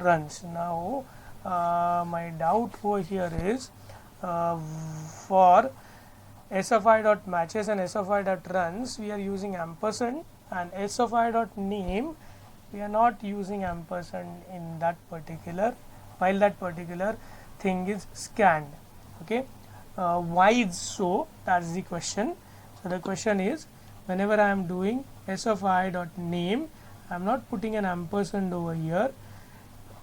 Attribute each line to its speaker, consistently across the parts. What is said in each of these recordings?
Speaker 1: runs. Now my doubt over here is for sfi dot matches and sfi dot runs we are using ampersand, and sfi dot name we are not using ampersand in that particular, while that particular thing is scanned. Okay, why is so? That's the question. So the question is, whenever I am doing sfi dot name, I am not putting an ampersand over here.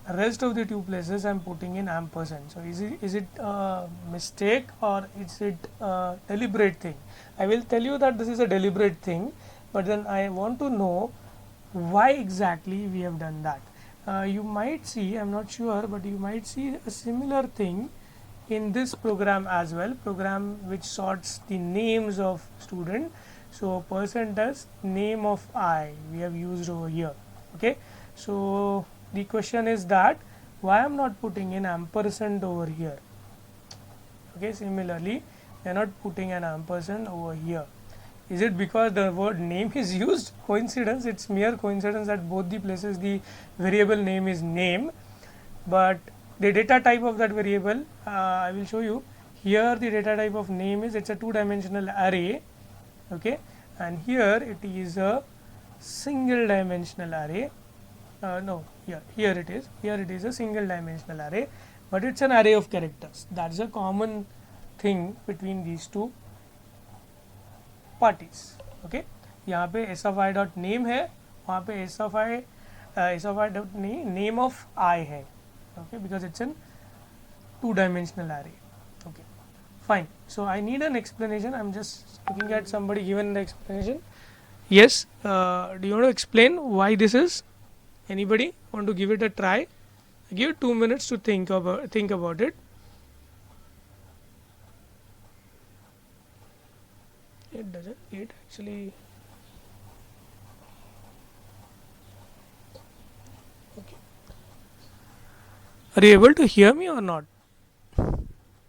Speaker 1: Rest of the two places I am putting in ampersand. So is it a mistake or is it a deliberate thing? I will tell you that this is a deliberate thing, but then I want to know why exactly we have done that. You might see, I am not sure, but you might see a similar thing in this program as well, program which sorts the names of student. So person does name of I we have used over here. Okay, so the question is that why I am not putting in ampersand over here. Okay, similarly we are not putting an ampersand over here. Is it because the word name is used? Coincidence, it's mere coincidence that both the places the variable name is name, but the data type of that variable, I will show you here. The data type of name is, it's a two-dimensional array. Okay, and here it is a single dimensional array. No, here it is a single dimensional array, but it's an array of characters. That's a common thing between these two parties. Okay, यहाँ पे sfi dot name है, वहाँ पे sfi dot name of I है. Okay, because it's an two-dimensional array. Okay, fine. So I need an explanation. I'm just looking at somebody given the explanation. Yes, do you want to explain why this is? Anybody want to give it a try? Give 2 minutes to think about it. It doesn't. It actually. Okay. Are you able to hear me or not?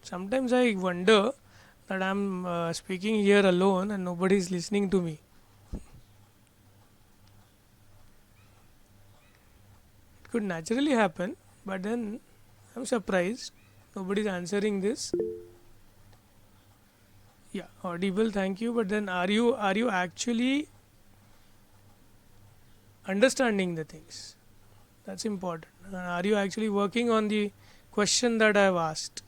Speaker 1: Sometimes I wonder that I'm speaking here alone and nobody is listening to me. It could naturally happen, but then I'm surprised nobody is answering this. Yeah, audible, thank you. But then are you actually understanding the things? That's important. Are you actually working on the question that I have asked?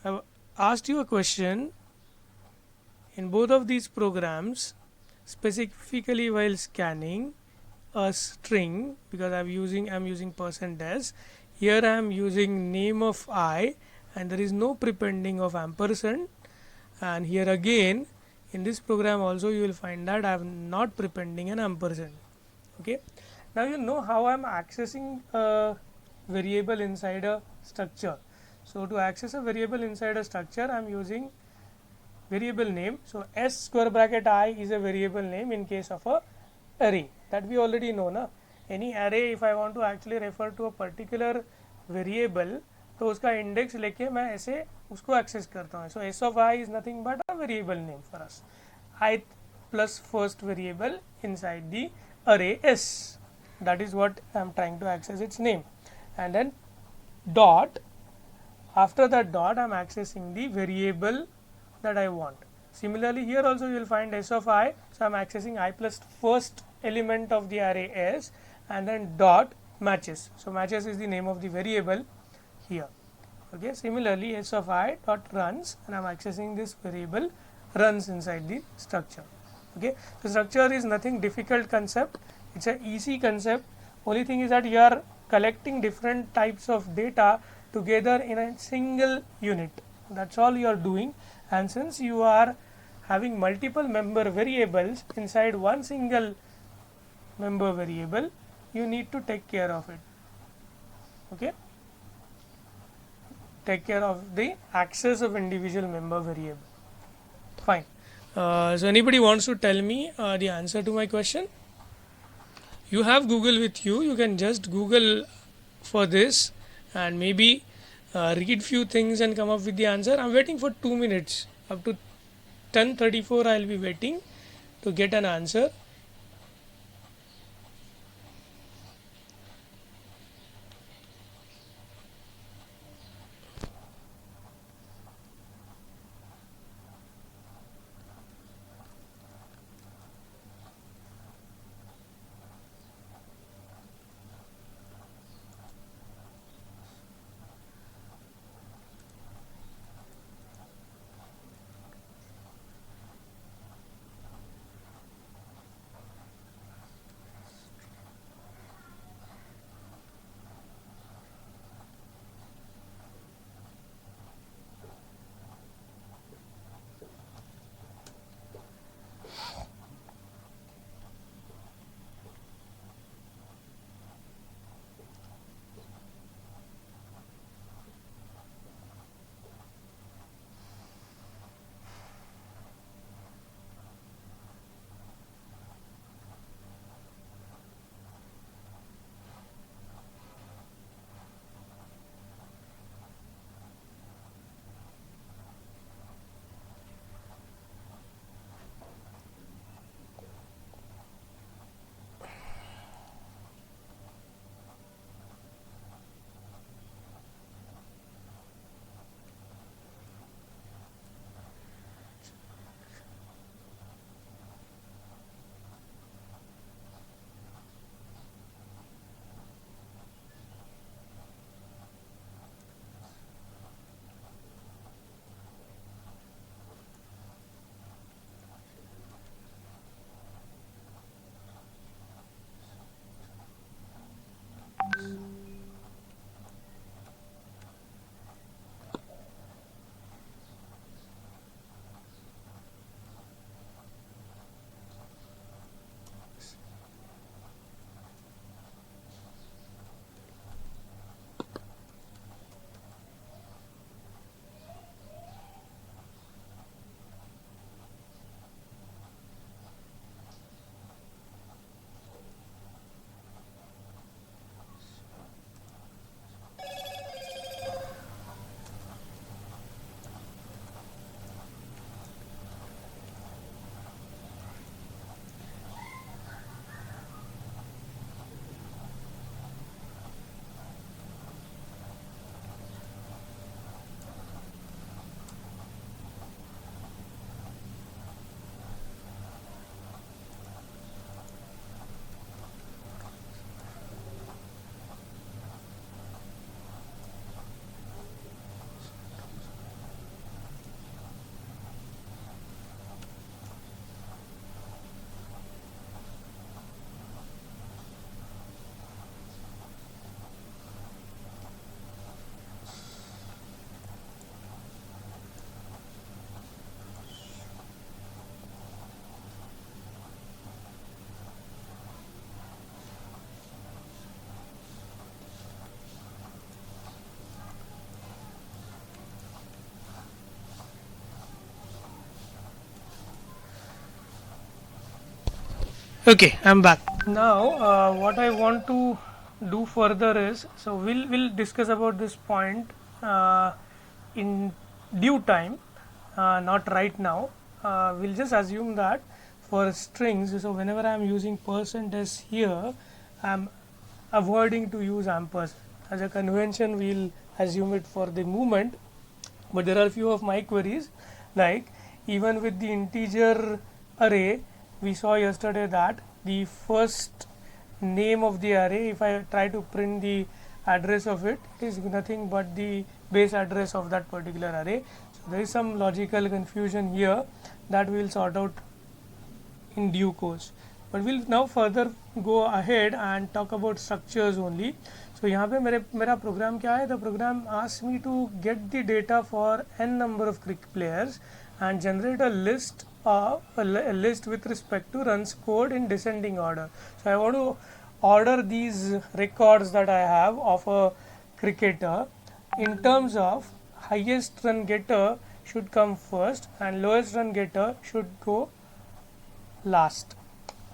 Speaker 1: I've asked you a question in both of these programs, specifically while scanning a string, because I'm using %s. Here I am using name of I, and there is no prepending of ampersand. And here again in this program also you will find that I am not prepending an ampersand. Okay, now you know how I am accessing a variable inside a structure. So to access a variable inside a structure, I am using variable name. So s square bracket I is a variable name in case of a array, that we already know na. Any array, if I want to actually refer to a particular variable, तो उसका index लेके मैं ऐसे उसको access करता हूँ. So s of I is nothing but a variable name for us. I plus first variable inside the array s. That is what I am trying to access its name. And then dot. After that dot, I am accessing the variable that I want. Similarly, here also you will find s of I. So I am accessing I plus first element of the array s, and then dot matches. So matches is the name of the variable here. Okay. Similarly, s of I dot runs, and I am accessing this variable runs inside the structure. Okay. So structure is nothing difficult concept. It's an easy concept. Only thing is that you are collecting different types of data together in a single unit. That's all you are doing. And since you are having multiple member variables inside one single member variable, you need to take care of it. Okay, take care of the access of individual member variable. Fine. So anybody wants to tell me the answer to my question? You have Google with you. You can just Google for this and maybe read few things and come up with the answer. I'm waiting for 2 minutes. Up to 10:34 I'll be waiting to get an answer. Okay, I'm back. Now, what I want to do further is, so we'll discuss about this point in due time, not right now. We'll just assume that for strings, so whenever I'm using percent s here, I'm avoiding to use ampersand. As a convention, we'll assume it for the moment, but there are few of my queries, like even with the integer array, we saw yesterday that the first name of the array, if I try to print the address of it, it is nothing but the base address of that particular array. So there is some logical confusion here that we will sort out in due course, but we'll now further go ahead and talk about structures only. So यहाँ पे मेरा program क्या है? The program asks me to get the data for n number of cricket players and generate a list with respect to runs scored in descending order. So I want to order these records that I have of a cricketer in terms of highest run getter should come first and lowest run getter should go last.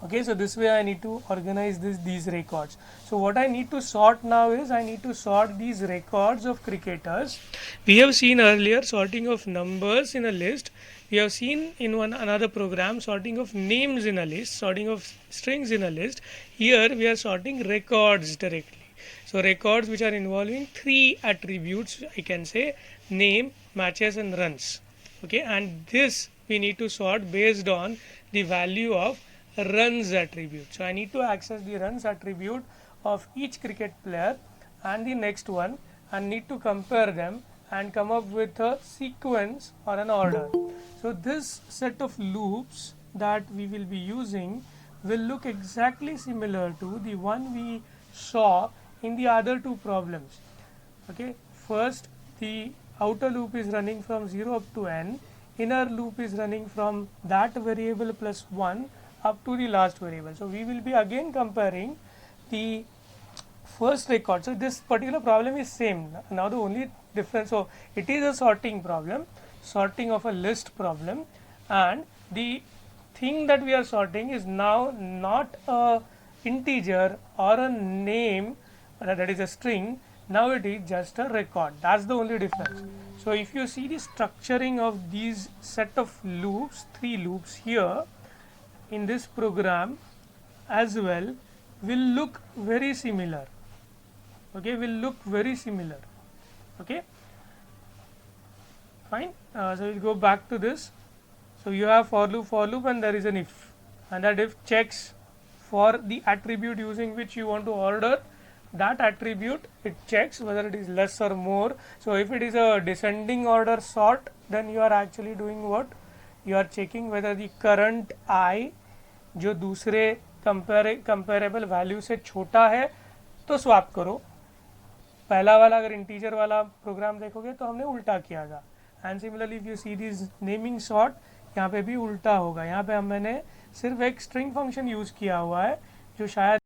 Speaker 1: Okay, so this way I need to organize these records. So what I need to sort now is I need to sort these records of cricketers. We have seen earlier sorting of numbers in a list. We have seen in another program sorting of names in a list, sorting of strings in a list. Here we are sorting records directly. So records which are involving three attributes, I can say name, matches and runs. Okay, and this we need to sort based on the value of runs attribute. So I need to access the runs attribute of each cricket player and the next one and need to compare them and come up with a sequence or an order. So this set of loops that we will be using will look exactly similar to the one we saw in the other two problems. Okay, first the outer loop is running from 0 up to n, inner loop is running from that variable plus 1 up to the last variable. So we will be again comparing the first record. So this particular problem is same. Now the only difference, so it is a sorting problem, sorting of a list problem, and the thing that we are sorting is now not a integer or a name, that is a string. Now it is just a record. That's the only difference. So if you see the structuring of these set of loops, three loops here in this program as well will look very similar. Okay, will look very similar. Okay, fine. So we'll go back to this. So you have for loop and there is an if, and that if checks for the attribute using which you want to order that attribute, it checks whether it is less or more. So if it is a descending order sort, then you are actually doing what? You are checking whether the current I जो दूसरे comparable value से छोटा है तो swap करो. पहला वाला अगर इंटीजर वाला प्रोग्राम देखोगे तो हमने उल्टा किया था. And similarly if you see this naming sort, यहाँ पे भी उल्टा होगा. यहाँ पे मैंने सिर्फ एक स्ट्रिंग फंक्शन यूज़ किया हुआ है जो शायद